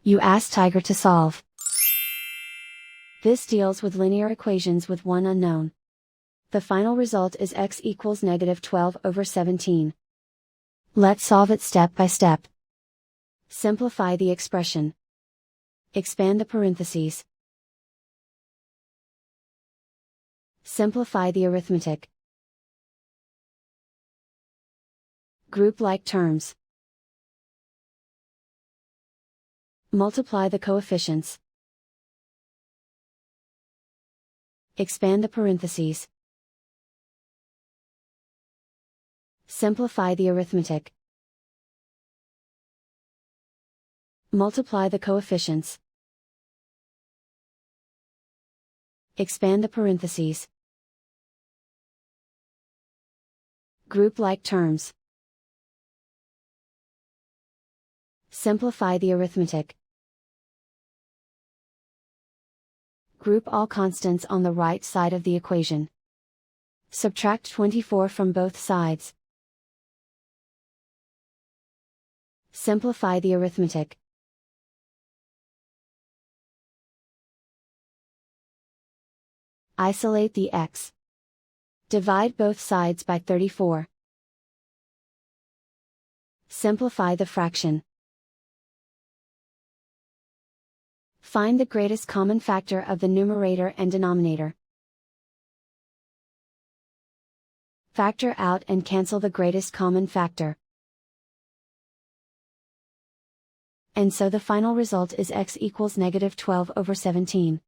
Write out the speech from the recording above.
You ask Tiger to solve. This deals with linear equations with one unknown. The final result is x equals -12/17. Let's solve it step by step. Simplify the expression. Expand the parentheses. Simplify the arithmetic. Group like terms. Multiply the coefficients. Expand the parentheses. Simplify the arithmetic. Multiply the coefficients. Expand the parentheses. Group like terms. Simplify the arithmetic. Group all constants on the right side of the equation. Subtract 24 from both sides. Simplify the arithmetic. Isolate the x. Divide both sides by 34. Simplify the fraction. Find the greatest common factor of the numerator and denominator. Factor out and cancel the greatest common factor. And so the final result is x equals -12/17.